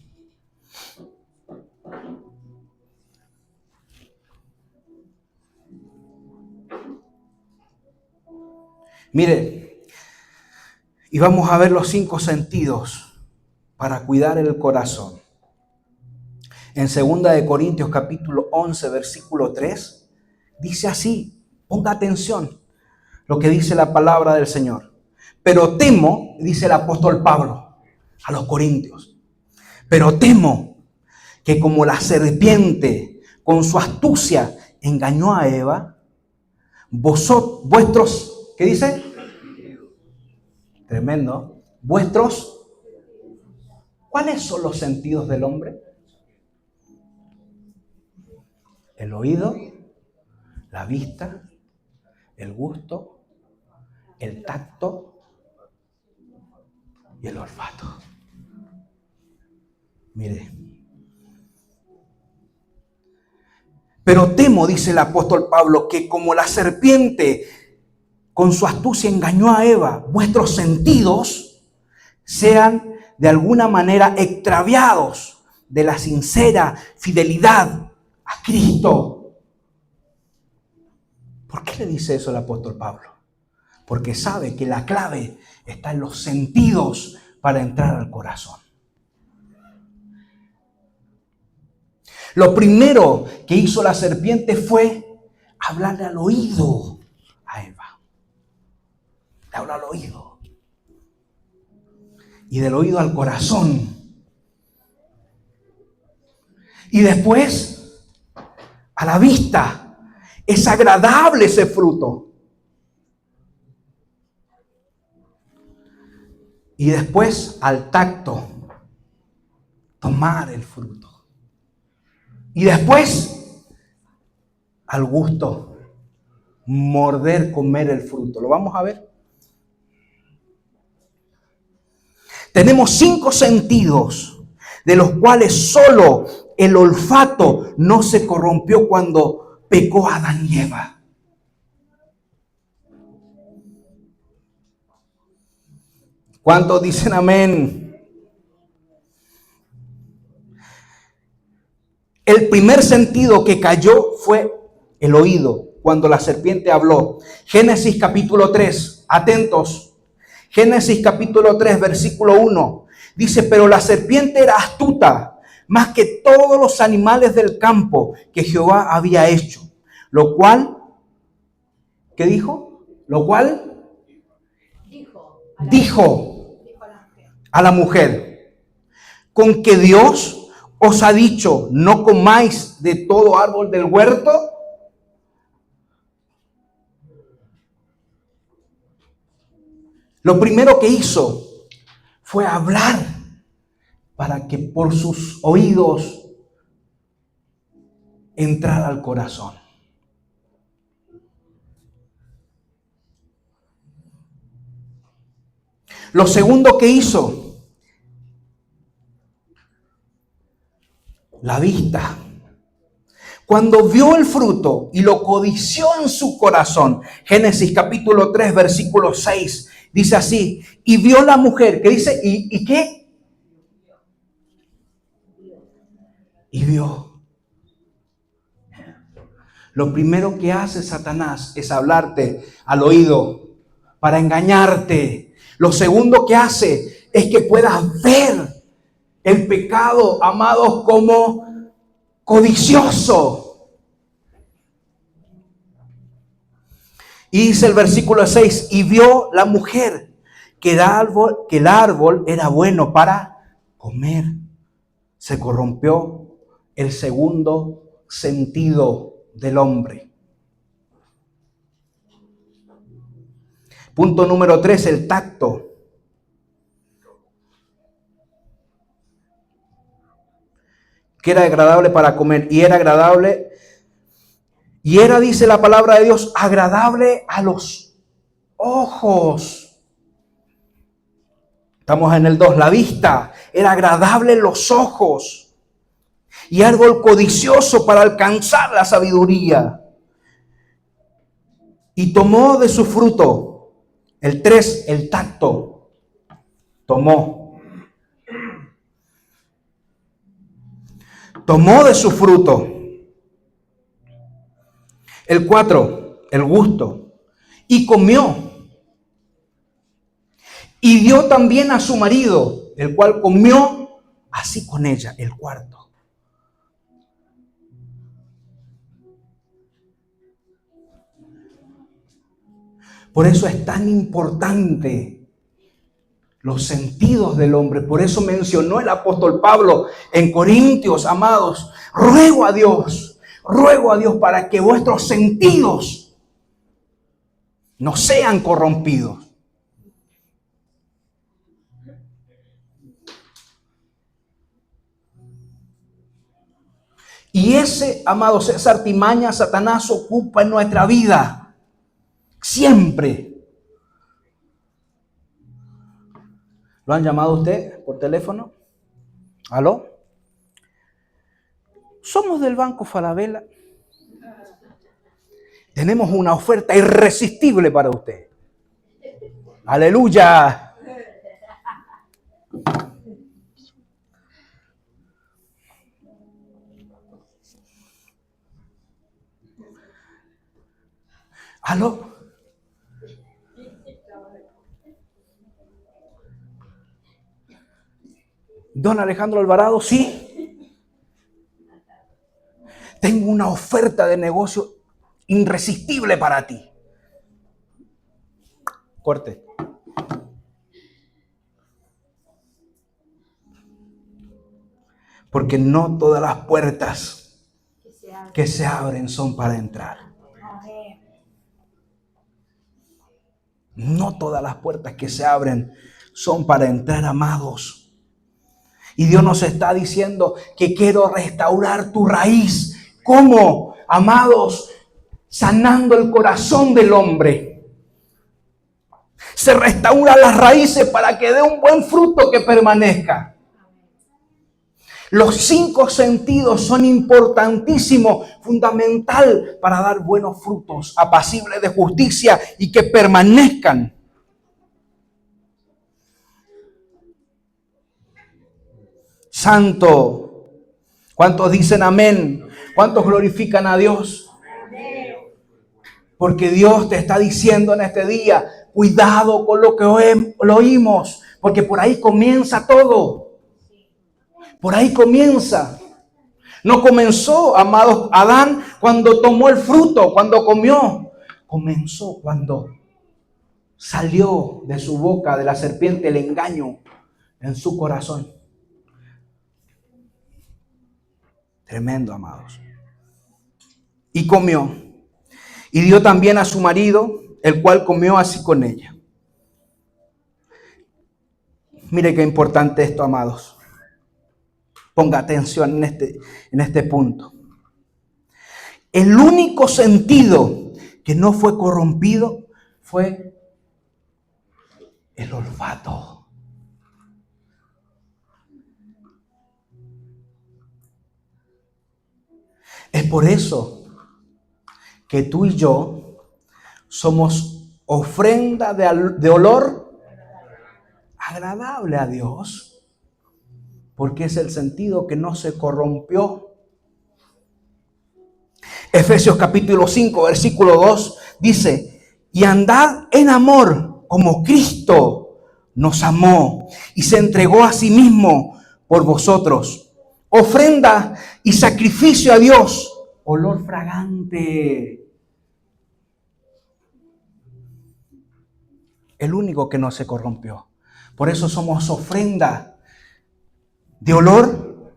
Mire, y vamos a ver los 5 sentidos para cuidar el corazón. En 2 de Corintios capítulo 11, versículo 3, dice así, ponga atención lo que dice la palabra del Señor. Pero temo, dice el apóstol Pablo a los corintios, pero temo que como la serpiente con su astucia engañó a Eva, vuestros, ¿qué dice? Tremendo. Vuestros, ¿cuáles son los sentidos del hombre? El oído, la vista, el gusto, el tacto y el olfato. Mire. Pero temo, dice el apóstol Pablo, que como la serpiente con su astucia engañó a Eva, vuestros sentidos sean de alguna manera extraviados de la sincera fidelidad a Cristo. ¿Por qué le dice eso el apóstol Pablo? Porque sabe que la clave está en los sentidos para entrar al corazón. Lo primero que hizo la serpiente fue hablarle al oído a Eva. Le habló al oído. Y del oído al corazón. Y después a la vista. Es agradable ese fruto. Y después al tacto. Tomar el fruto. Y después al gusto. Morder, comer el fruto. ¿Lo vamos a ver? Tenemos 5 sentidos, de los cuales solo el olfato no se corrompió cuando pecó Adán y Eva. ¿Cuántos dicen amén? El primer sentido que cayó fue el oído, cuando la serpiente habló. Génesis capítulo 3, atentos. Génesis capítulo 3, versículo 1. Dice, pero la serpiente era astuta, más que todos los animales del campo que Jehová había hecho. Lo cual, ¿qué dijo? Lo cual dijo a la mujer, con que Dios os ha dicho, no comáis de todo árbol del huerto. Lo primero que hizo fue hablar para que por sus oídos entrara al corazón. Lo segundo que hizo, la vista. Cuando vio el fruto y lo codició en su corazón, Génesis capítulo 3, versículo 6, dice así, y vio la mujer, ¿qué dice? ¿Y qué? Y vio. Lo primero que hace Satanás es hablarte al oído para engañarte. Lo segundo que hace es que puedas ver el pecado, amados, como codicioso. Y dice el versículo 6, y vio la mujer que el árbol era bueno para comer. Se corrompió el segundo sentido del hombre. Punto número 3, el tacto. Que era agradable para comer y era agradable. Y era, dice la palabra de Dios, agradable a los ojos. Estamos en el 2, la vista. Era agradable en los ojos. Y árbol codicioso para alcanzar la sabiduría. Y tomó de su fruto. El 3, el tacto. Tomó de su fruto. El 4, el gusto. Y comió. Y dio también a su marido, el cual comió así con ella, el cuarto. Por eso es tan importante los sentidos del hombre. Por eso mencionó el apóstol Pablo en Corintios, amados, ruego a Dios para que vuestros sentidos no sean corrompidos. Y esa artimaña Satanás ocupa en nuestra vida. Siempre. ¿Lo han llamado a usted por teléfono? ¿Aló? Somos del Banco Falabella. Tenemos una oferta irresistible para usted. Aleluya. ¿Aló? Don Alejandro Alvarado, sí. tengo una oferta de negocio irresistible para ti. Corte. Porque no todas las puertas que se abren son para entrar. Amén. No todas las puertas que se abren son para entrar, amados. Y Dios nos está diciendo que quiero restaurar tu raíz. ¿Cómo? Amados, sanando el corazón del hombre. Se restaura las raíces para que dé un buen fruto que permanezca. Los 5 sentidos son importantísimos, fundamental para dar buenos frutos, apacibles de justicia y que permanezcan. Santo. ¿Cuántos dicen amén? ¿Cuántos glorifican a Dios? Porque Dios te está diciendo en este día, cuidado con lo que oímos, porque por ahí comienza todo. Por ahí comienza. No comenzó, amados, Adán cuando tomó el fruto, cuando comió. Comenzó cuando salió de su boca, de la serpiente, el engaño en su corazón. Tremendo, amados. Y comió. Y dio también a su marido, el cual comió así con ella. Mire qué importante esto, amados. Ponga atención en este punto. El único sentido que no fue corrompido fue el olfato. Es por eso que tú y yo somos ofrenda de olor agradable a Dios. Porque es el sentido que no se corrompió. Efesios capítulo 5, versículo 2 dice: y andad en amor como Cristo nos amó y se entregó a sí mismo por vosotros. Ofrenda y sacrificio a Dios, olor fragante. El único que no se corrompió. Por eso somos ofrenda de olor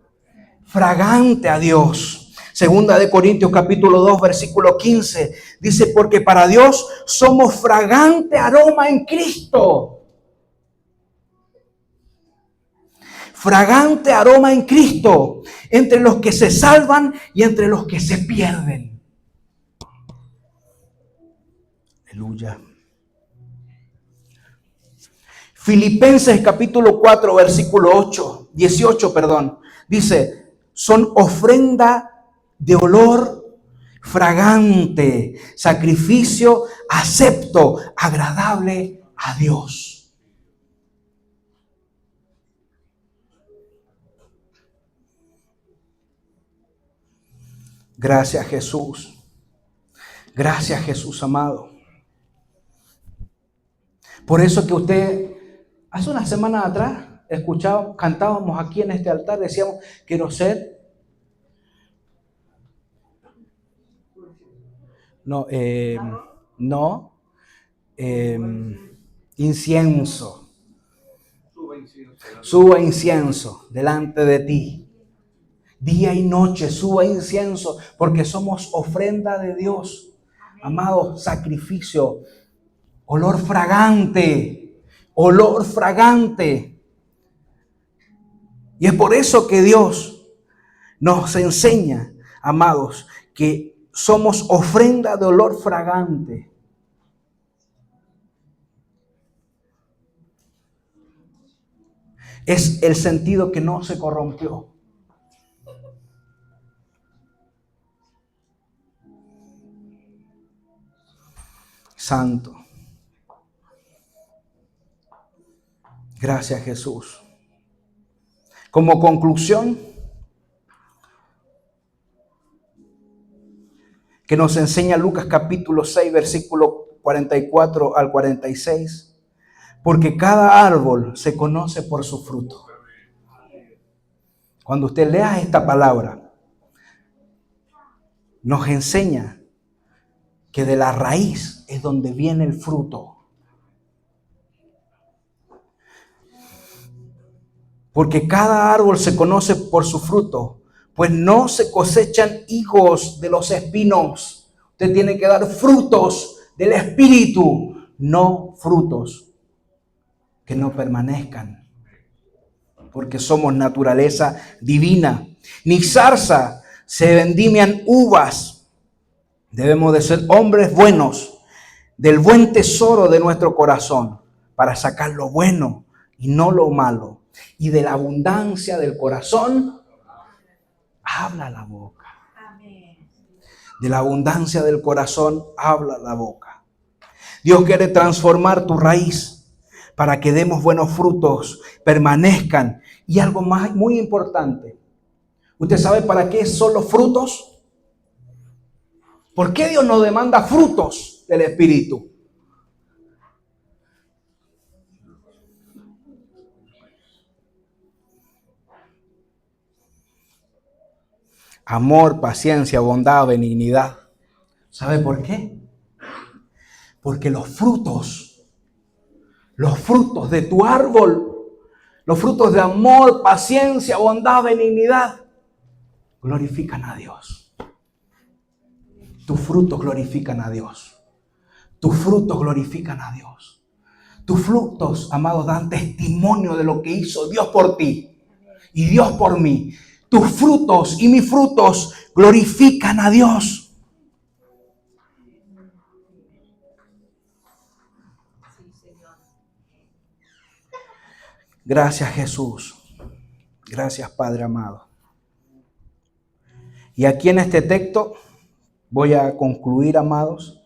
fragante a Dios. Segunda de Corintios capítulo 2 versículo 15 dice: porque para Dios somos fragante aroma en Cristo. Fragante aroma en Cristo, entre los que se salvan y entre los que se pierden. Aleluya. Filipenses capítulo 4 versículo 18, dice: son ofrenda de olor fragante, sacrificio acepto, agradable a Dios. Gracias, Jesús. Gracias, Jesús amado. Por eso que usted, hace una semana atrás, cantábamos aquí en este altar, decíamos: quiero ser incienso. Suba incienso delante de ti. Día y noche suba incienso, porque somos ofrenda de Dios. Amado, sacrificio, olor fragante, olor fragante. Y es por eso que Dios nos enseña, amados, que somos ofrenda de olor fragante. Es el sentido que no se corrompió. Santo. Gracias, Jesús. Como conclusión, que nos enseña Lucas capítulo 6, versículo 44 al 46. Porque cada árbol se conoce por su fruto. Cuando usted lea esta palabra, nos enseña que de la raíz es donde viene el fruto. Porque cada árbol se conoce por su fruto, pues no se cosechan higos de los espinos. Usted tiene que dar frutos del Espíritu, no frutos que no permanezcan. Porque somos naturaleza divina. Ni zarza se vendimian uvas. Debemos de ser hombres buenos, del buen tesoro de nuestro corazón, para sacar lo bueno y no lo malo. Y de la abundancia del corazón habla la boca. Amén. De la abundancia del corazón habla la boca. Dios quiere transformar tu raíz para que demos buenos frutos, permanezcan. Y algo más muy importante. ¿Usted sabe para qué son los frutos? ¿Por qué Dios nos demanda frutos del Espíritu? Amor, paciencia, bondad, benignidad. ¿Sabe por qué? Porque los frutos de tu árbol, los frutos de amor, paciencia, bondad, benignidad, glorifican a Dios. Tus frutos glorifican a Dios. Tus frutos glorifican a Dios. Tus frutos, amados, dan testimonio de lo que hizo Dios por ti y Dios por mí. Tus frutos y mis frutos glorifican a Dios. Gracias, Jesús. Gracias, Padre amado. Y aquí en este texto voy a concluir, amados,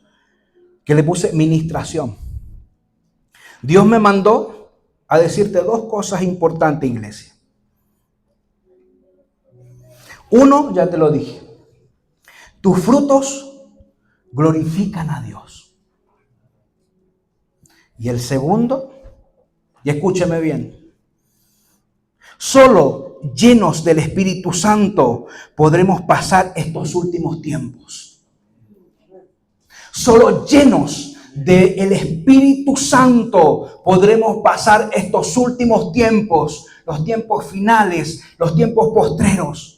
que le puse ministración. Dios me mandó a decirte dos cosas importantes, iglesia. Uno, ya te lo dije. Tus frutos glorifican a Dios. Y el segundo, y escúcheme bien, solo llenos del Espíritu Santo podremos pasar estos últimos tiempos. Solo llenos del Espíritu Santo podremos pasar estos últimos tiempos, los tiempos finales, los tiempos postreros.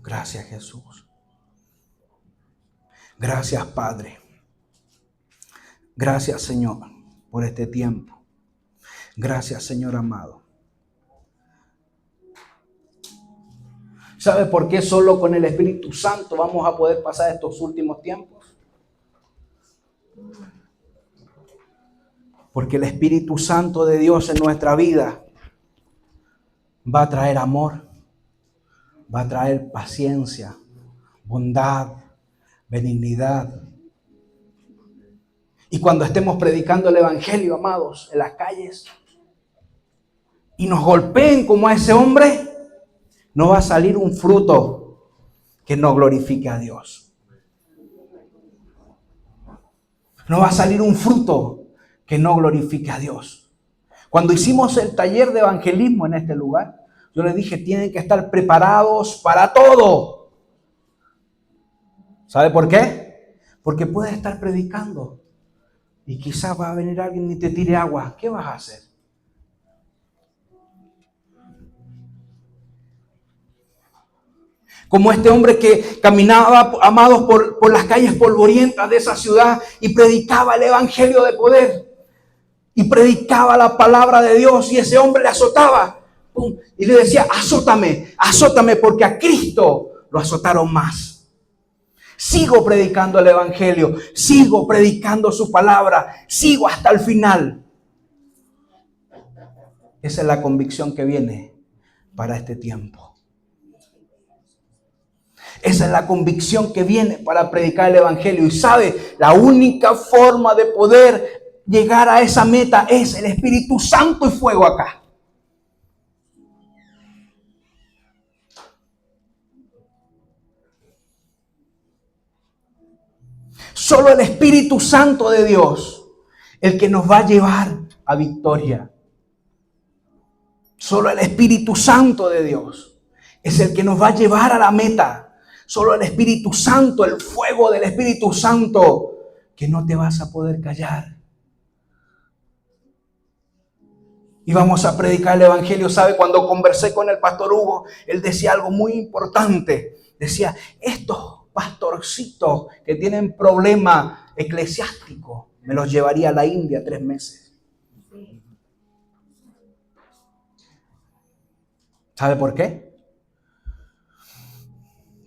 Gracias, Jesús. Gracias, Padre. Gracias, Señor, por este tiempo. Gracias, Señor amado. ¿Sabe por qué solo con el Espíritu Santo vamos a poder pasar estos últimos tiempos? Porque el Espíritu Santo de Dios en nuestra vida va a traer amor, va a traer paciencia, bondad, benignidad. Y cuando estemos predicando el Evangelio, amados, en las calles, y nos golpeen como a ese hombre, no va a salir un fruto que no glorifique a Dios. No va a salir un fruto que no glorifique a Dios. Cuando hicimos el taller de evangelismo en este lugar, yo les dije, tienen que estar preparados para todo. ¿Sabe por qué? Porque puedes estar predicando y quizás va a venir alguien y te tire agua. ¿Qué vas a hacer? Como este hombre que caminaba, amados, por las calles polvorientas de esa ciudad y predicaba el evangelio de poder. Y predicaba la palabra de Dios y ese hombre le azotaba. ¡Pum! Y le decía, azótame, azótame, porque a Cristo lo azotaron más. Sigo predicando el evangelio, sigo predicando su palabra, sigo hasta el final. Esa es la convicción que viene para este tiempo. Esa es la convicción que viene para predicar el evangelio. Y sabe, la única forma de poder llegar a esa meta es el Espíritu Santo y fuego acá. Solo el Espíritu Santo de Dios, el que nos va a llevar a victoria. Solo el Espíritu Santo de Dios es el que nos va a llevar a la meta. Solo el Espíritu Santo, el fuego del Espíritu Santo, que no te vas a poder callar. Y vamos a predicar el Evangelio. ¿Sabe? Cuando conversé con el pastor Hugo, él decía algo muy importante. Decía, estos pastorcitos que tienen problema eclesiástico, me los llevaría a la India 3 meses. Sí. ¿Sabe por qué?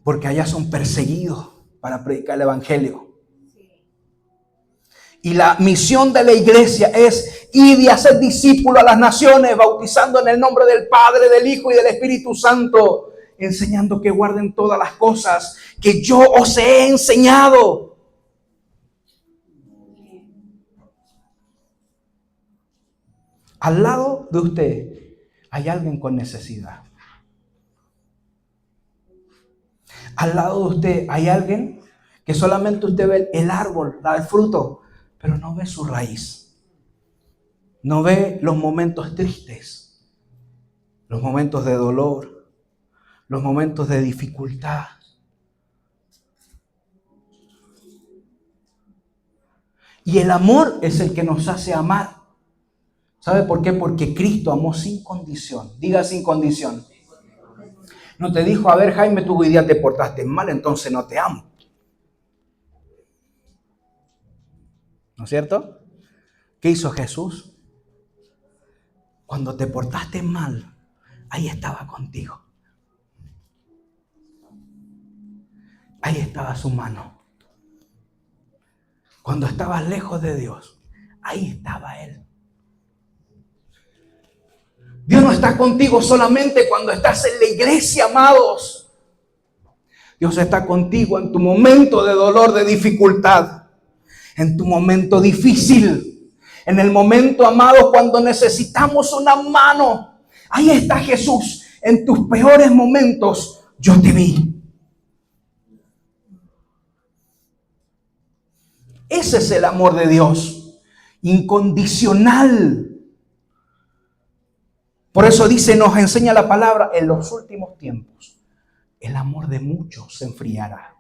Porque allá son perseguidos para predicar el Evangelio. Y la misión de la iglesia es ir y hacer discípulos a las naciones, bautizando en el nombre del Padre, del Hijo y del Espíritu Santo, enseñando que guarden todas las cosas que yo os he enseñado. Al lado de usted hay alguien con necesidad. Al lado de usted hay alguien que solamente usted ve el árbol, el fruto, pero no ve su raíz. No ve los momentos tristes, los momentos de dolor, los momentos de dificultad. Y el amor es el que nos hace amar. ¿Sabe por qué? Porque Cristo amó sin condición. Diga sin condición. No te dijo, a ver Jaime, tú hoy día te portaste mal, entonces no te amo. ¿No es cierto? ¿Qué hizo Jesús? Cuando te portaste mal, ahí estaba contigo. Ahí estaba su mano. Cuando estabas lejos de Dios, ahí estaba Él. Dios no está contigo solamente cuando estás en la iglesia, amados. Dios está contigo en tu momento de dolor, de dificultad, en tu momento difícil, en el momento, amados, cuando necesitamos una mano. Ahí está Jesús. En tus peores momentos, yo te vi. Ese es el amor de Dios, incondicional. Por eso dice, nos enseña la palabra, en los últimos tiempos, el amor de muchos se enfriará.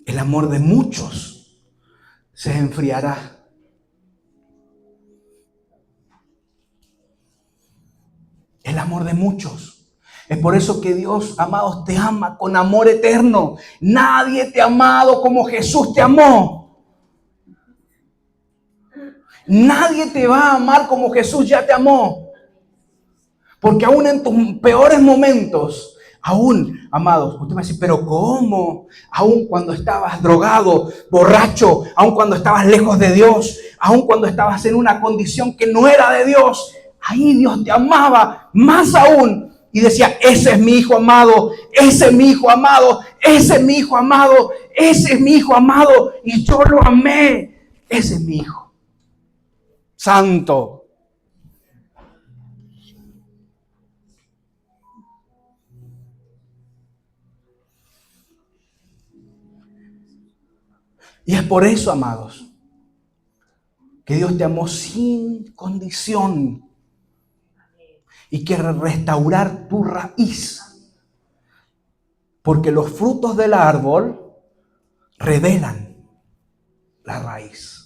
El amor de muchos se enfriará. El amor de muchos. Es por eso que Dios, amados, te ama con amor eterno. Nadie te ha amado como Jesús te amó. Nadie te va a amar como Jesús ya te amó. Porque aún en tus peores momentos, aún, amados, usted va a decir, pero ¿cómo? Aún cuando estabas drogado, borracho, aún cuando estabas lejos de Dios, aún cuando estabas en una condición que no era de Dios, ahí Dios te amaba más aún. Y decía, ese es mi hijo amado, ese es mi hijo amado, ese es mi hijo amado, ese es mi hijo amado. Y yo lo amé, ese es mi hijo. Santo. Y es por eso, amados, que Dios te amó sin condición y quiere restaurar tu raíz. Porque los frutos del árbol revelan la raíz.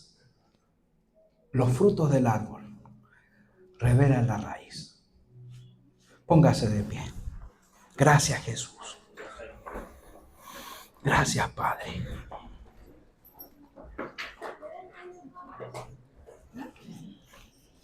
Los frutos del árbol revelan la raíz. Póngase de pie. Gracias, Jesús. Gracias, Padre.